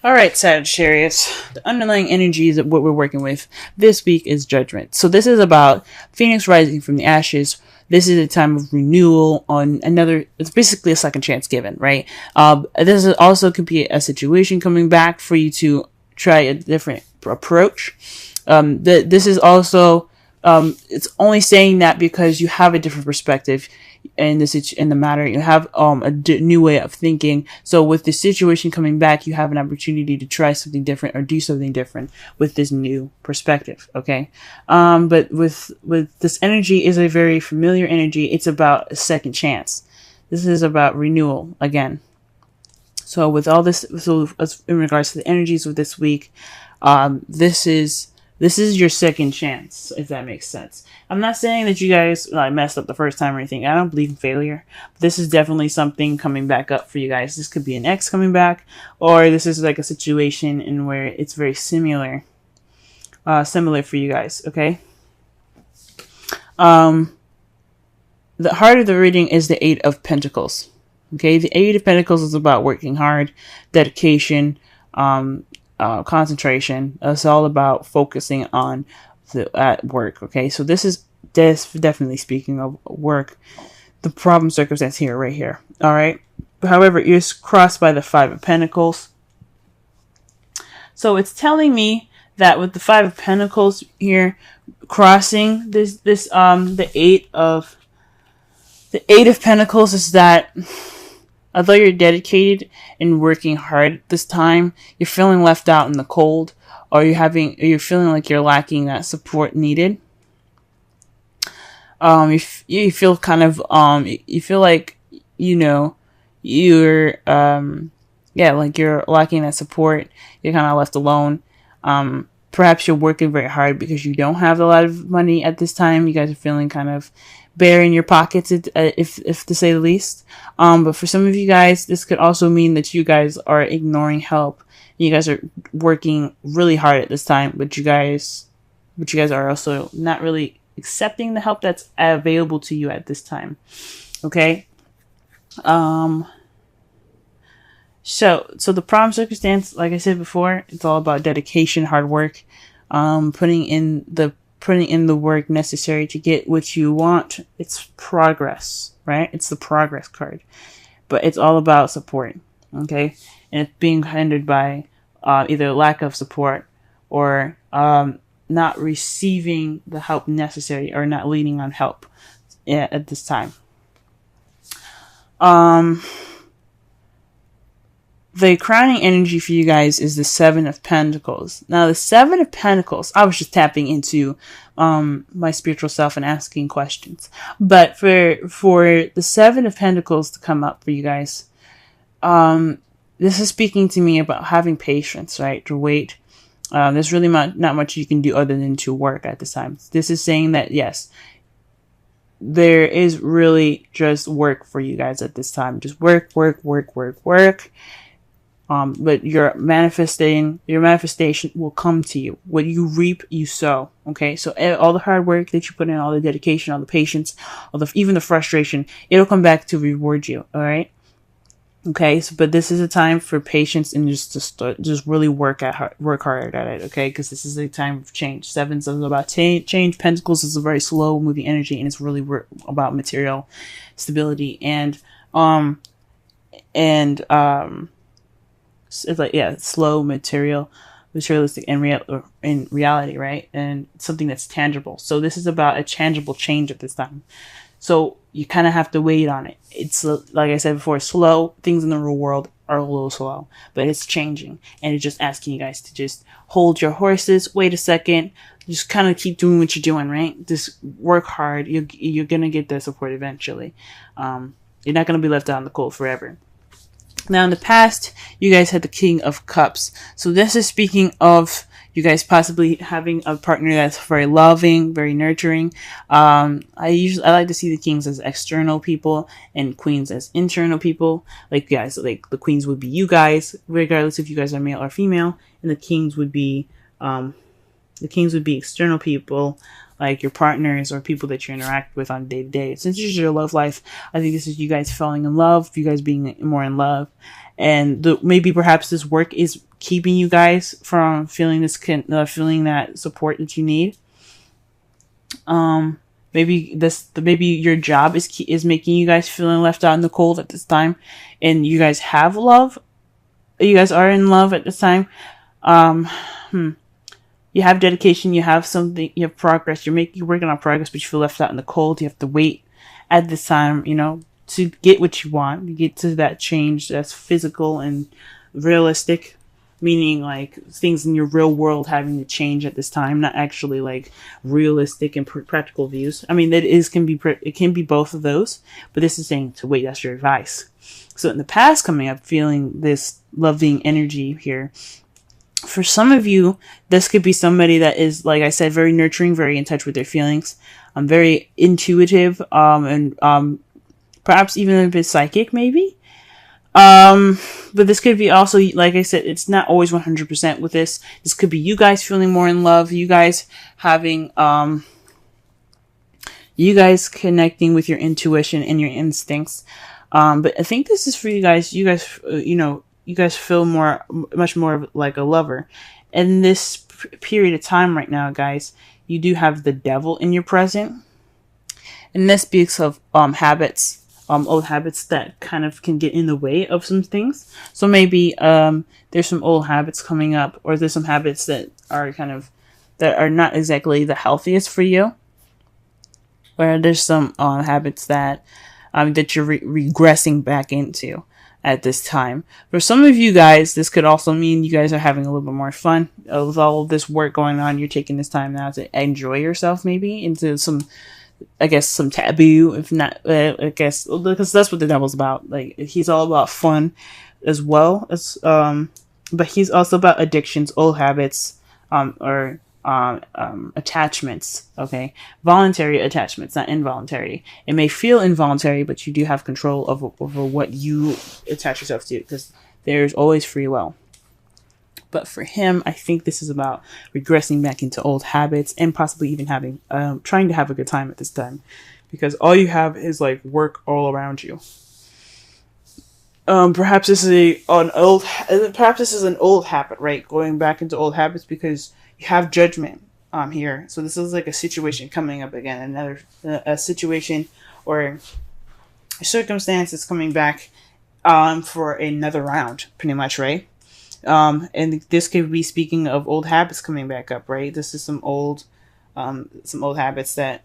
All right, Sagittarius. The underlying energies of what we're working with this week is judgment. So this is about Phoenix rising from the ashes. This is a time of renewal on another. It's basically a second chance given, right? This is also could be a situation coming back for you to try a different approach. This is also it's only saying that because you have a different perspective in the matter. You have new way of thinking. So with the situation coming back, you have an opportunity to try something different or do something different with this new perspective. Okay, but with this energy is a very familiar energy. It's about a second chance. This is about renewal again. So with all this, so as in regards to the energies of this week, this is your second chance, if that makes sense. I'm not saying that you guys like messed up the first time or anything. I don't believe in failure. But this is definitely something coming back up for you guys. This could be an ex coming back, or this is like a situation in where it's very similar for you guys. Okay. The heart of the reading is the Eight of Pentacles. Okay, the Eight of Pentacles is about working hard, dedication, concentration. It's all about focusing on at work. Okay, so this is definitely speaking of work. The problem circumstance here, right here. All right. However, it's crossed by the Five of Pentacles. So it's telling me that with the Five of Pentacles here crossing the Eight of Pentacles is that although you're dedicated and working hard this time, you're feeling left out in the cold, or you're feeling like you're lacking that support needed. You feel kind of you feel like you're like you're lacking that support. You're kind of left alone. Perhaps you're working very hard because you don't have a lot of money at this time. You guys are feeling kind of bare in your pockets, if to say the least. But for some of you guys, this could also mean that you guys are ignoring help. You guys are working really hard at this time, but you guys are also not really accepting the help that's available to you at this time. Okay. So the problem circumstance, like I said before, it's all about dedication, hard work, putting in the work necessary to get what you want. It's progress, right? It's the progress card, but it's all about support. Okay. And it's being hindered by, either lack of support or, not receiving the help necessary or not leaning on help at this time. The crowning energy for you guys is the Seven of Pentacles. Now, the Seven of Pentacles, I was just tapping into my spiritual self and asking questions. But for the Seven of Pentacles to come up for you guys, this is speaking to me about having patience, right? To wait. There's really not much you can do other than to work at this time. This is saying that, yes, there is really just work for you guys at this time. Just work. But your manifestation will come to you. What you reap, you sow. Okay. So all the hard work that you put in, all the dedication, all the patience, even the frustration, it'll come back to reward you. All right. Okay. So, but this is a time for patience and just really work hard at it. Okay. Cause this is a time of change. Sevens is about change. Pentacles is a very slow moving energy, and it's really about material stability it's like, yeah, slow materialistic in reality, right? And something that's tangible. So this is about a tangible change at this time. So you kind of have to wait on it. It's like I said before, slow. Things in the real world are a little slow, but it's changing. And it's just asking you guys to just hold your horses, wait a second, just kind of keep doing what you're doing, right? Just work hard. You're going to get the support eventually. You're not going to be left out in the cold forever. Now, in the past, you guys had the King of Cups. So this is speaking of you guys possibly having a partner that's very loving, very nurturing. I like to see the kings as external people and queens as internal people. Like, guys, like the queens would be you guys, regardless if you guys are male or female, and the kings would be external people, like your partners or people that you interact with on day to day. Since this is your love life, I think this is you guys falling in love, you guys being more in love, and maybe perhaps this work is keeping you guys from feeling feeling that support that you need. Maybe your job is making you guys feeling left out in the cold at this time, and you guys have love. You guys are in love at this time. You have dedication. You have something. You have progress. You're working on progress, but you feel left out in the cold. You have to wait at this time, to get what you want. You get to that change that's physical and realistic. Meaning like things in your real world having to change at this time, not actually like realistic and practical views. I mean, it can be both of those, but this is saying to wait. That's your advice. So in the past coming up, feeling this loving energy here. For some of you, this could be somebody that is, like I said, very nurturing, very in touch with their feelings. Very intuitive, and perhaps even a bit psychic, maybe. But this could be also, like I said, it's not always 100% with this. This could be you guys feeling more in love, you guys having, you guys connecting with your intuition and your instincts. But I think this is for you guys. You guys feel much more like a lover. In this period of time right now, guys, you do have the devil in your present. And this speaks of, habits. Old habits that kind of can get in the way of some things. So maybe there's some old habits coming up, or there's some habits that are not exactly the healthiest for you. Or there's some habits that you're regressing back into at this time. For some of you guys, this could also mean you guys are having a little bit more fun with all of this work going on. You're taking this time now to enjoy yourself, maybe into some taboo, if not, because that's what the devil's about. Like, he's all about fun as well as, but he's also about addictions, old habits, or attachments. Okay, voluntary attachments, not involuntary. It may feel involuntary, but you do have control over what you attach yourself to, because there's always free will. But for him, I think this is about regressing back into old habits and possibly even trying to have a good time at this time, because all you have is like work all around you. Perhaps this is an old habit, right? Going back into old habits because you have judgment here. So this is like a situation coming up again, a situation or a circumstance that's coming back for another round, pretty much, right? And this could be speaking of old habits coming back up, right? This is some old habits that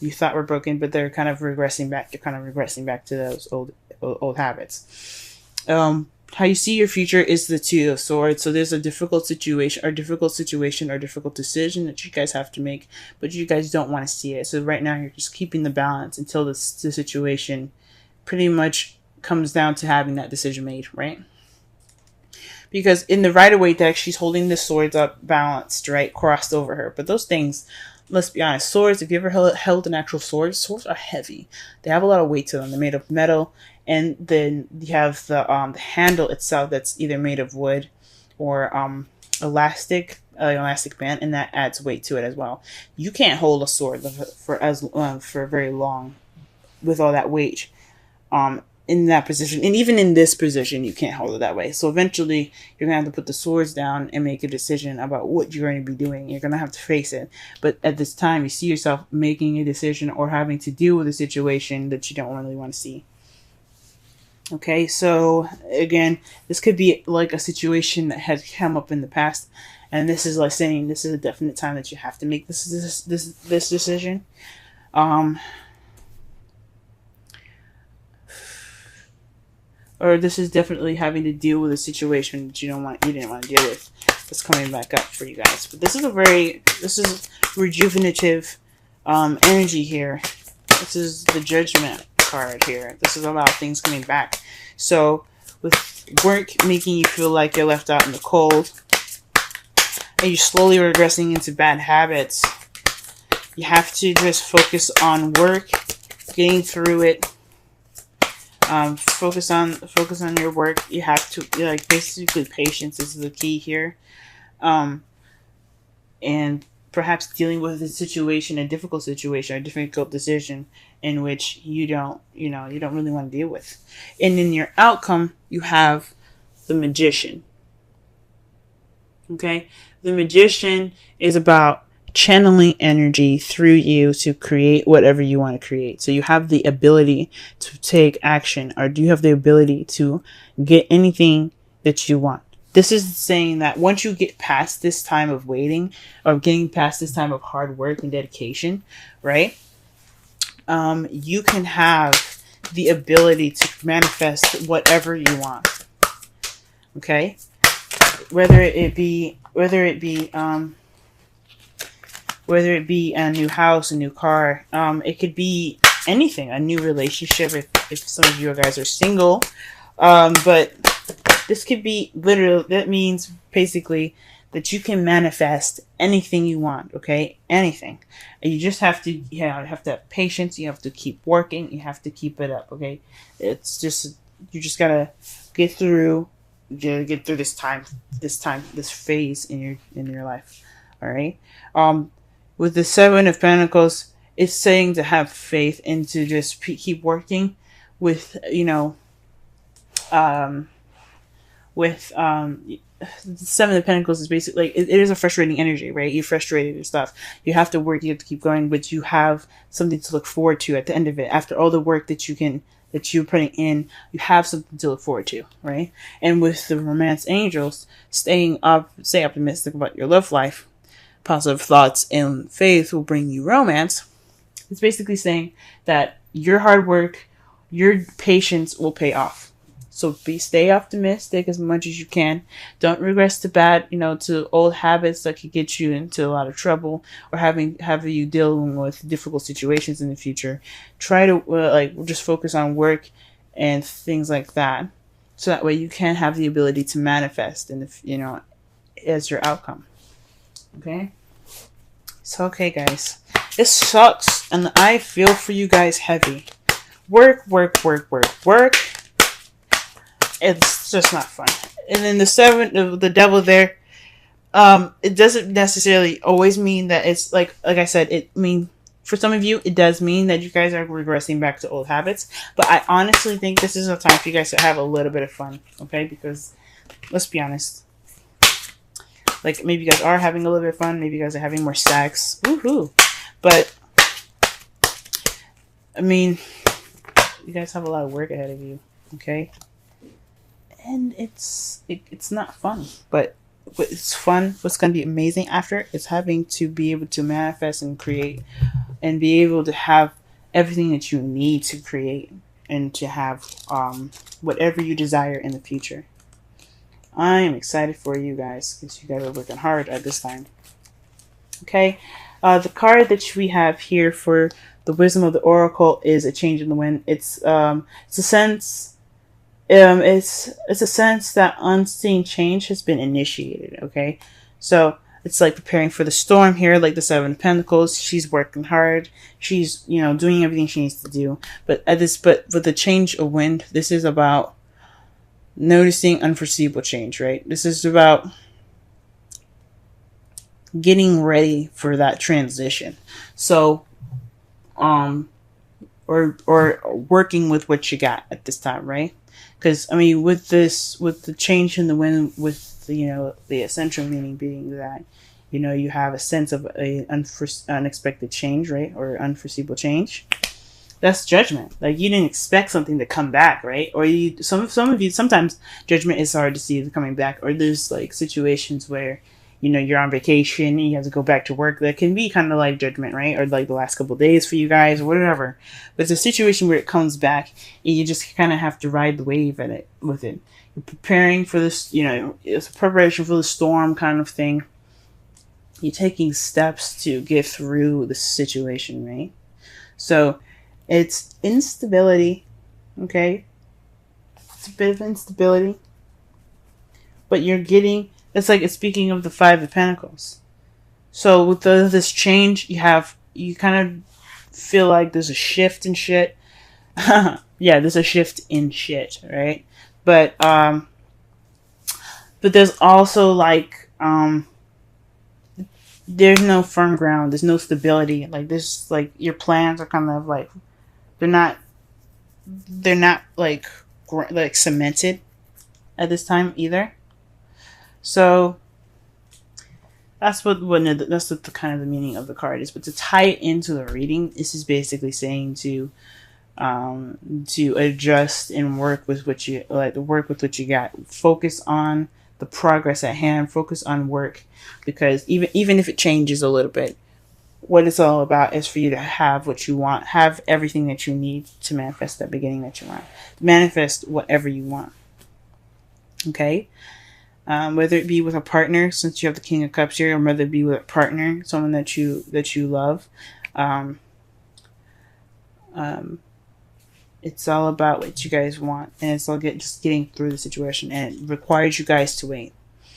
you thought were broken, but they're kind of regressing back. You're kind of regressing back to those old habits. How you see your future is the Two of Swords. So there's a difficult situation or difficult decision that you guys have to make, but you guys don't want to see it. So right now you're just keeping the balance until the situation pretty much comes down to having that decision made, right? Because in the Rider-Waite deck, she's holding the swords up balanced, right? Crossed over her. But those things, let's be honest, swords, if you ever held an actual sword, swords are heavy. They have a lot of weight to them. They're made of metal. And then you have the handle itself that's either made of wood or elastic band, and that adds weight to it as well. You can't hold a sword for very long with all that weight. In that position, and even in this position, you can't hold it that way. So eventually, you're gonna have to put the swords down and make a decision about what you're going to be doing. You're gonna have to face it. But at this time, you see yourself making a decision or having to deal with a situation that you don't really want to see. Okay, so again, this could be like a situation that had come up in the past, and this is like saying this is a definite time that you have to make this decision. Or this is definitely having to deal with a situation that you didn't want to deal with. That's coming back up for you guys. But this is rejuvenative energy here. This is the Judgment card here. This is about things coming back. So with work making you feel like you're left out in the cold, and you're slowly regressing into bad habits, you have to just focus on work, getting through it. Focus on your work. You have to, basically patience is the key here. And perhaps dealing with a situation, a difficult situation, a difficult decision in which you don't really want to deal with. And in your outcome, you have the Magician. Okay? The Magician is about channeling energy through you to create whatever you want to create. So you have the ability to take action, or do you have the ability to get anything that you want? This is saying that once you get past this time of waiting, or getting past this time of hard work and dedication, right? You can have the ability to manifest whatever you want. Okay? Whether it be a new house, a new car, it could be anything, a new relationship if some of you guys are single. But this could be literally, that means basically that you can manifest anything you want, okay? Anything. And you just have to, you have to have patience, you have to keep working, you have to keep it up, okay? It's just, you just gotta get through this phase in your life, all right? With the Seven of Pentacles, it's saying to have faith and to just keep working with, the Seven of Pentacles is basically, like, it is a frustrating energy, right? You're frustrated and stuff. You have to work, you have to keep going, but you have something to look forward to at the end of it. After all the work that you're putting in, you have something to look forward to, right? And with the Romance Angels, stay optimistic about your love life. Positive thoughts and faith will bring you romance. It's basically saying that your hard work, your patience will pay off. So stay optimistic as much as you can. Don't regress to old habits that could get you into a lot of trouble, or have you dealing with difficult situations in the future. Try to just focus on work and things like that, so that way you can have the ability to manifest as your outcome. Okay? So, okay, guys. It sucks, and I feel for you guys heavy. Work. It's just not fun. And then the devil there, it doesn't necessarily always mean that it's like I said, for some of you, it does mean that you guys are regressing back to old habits. But I honestly think this is a time for you guys to have a little bit of fun, okay? Because, let's be honest. Like, maybe you guys are having a little bit of fun. Maybe you guys are having more sex. Woohoo. But, you guys have a lot of work ahead of you, okay? And it's not fun. But it's fun. What's going to be amazing after is having to be able to manifest and create, and be able to have everything that you need to create, and to have whatever you desire in the future. I am excited for you guys, because you guys are working hard at this time. Okay, the card that we have here for the Wisdom of the Oracle is a change in the wind. It's a sense that unseen change has been initiated. Okay, so it's like preparing for the storm here, like the Seven of Pentacles. She's working hard. She's doing everything she needs to do. But with the change of wind, this is about noticing unforeseeable change, right? This is about getting ready for that transition. So, or working with what you got at this time, right? Because with the change in the wind, with the essential meaning being that you have a sense of a unexpected change, right, or unforeseeable change. That's judgment. Like, you didn't expect something to come back, right? Or some of you, sometimes judgment is hard to see coming back. Or there's like situations where, you're on vacation and you have to go back to work. That can be kind of like judgment, right? Or like the last couple of days for you guys, or whatever. But it's a situation where it comes back and you just kind of have to ride the wave with it. You're preparing for this, it's a preparation for the storm kind of thing. You're taking steps to get through the situation, right? So, it's instability, okay? It's a bit of instability. But it's speaking of the Five of Pentacles. So with this change, you kind of feel like there's a shift in shit. Yeah, there's a shift in shit, right? But there's also there's no firm ground. There's no stability. Like this, like your plans are kind of like they're not like like cemented at this time either. So that's what that's what the kind of the meaning of the card is. But to tie it into the reading, this is basically saying to adjust and work with what you like, work with what you got. Focus on the progress at hand. Focus on work, because even if it changes a little bit, what it's all about is for you to have what you want, have everything that you need to manifest that beginning that you want, manifest whatever you want. Okay. Whether it be with a partner, since you have the King of Cups here, or whether it be with a partner, someone that you love. It's all about what you guys want, and it's all just getting through the situation, and it requires you guys to wait.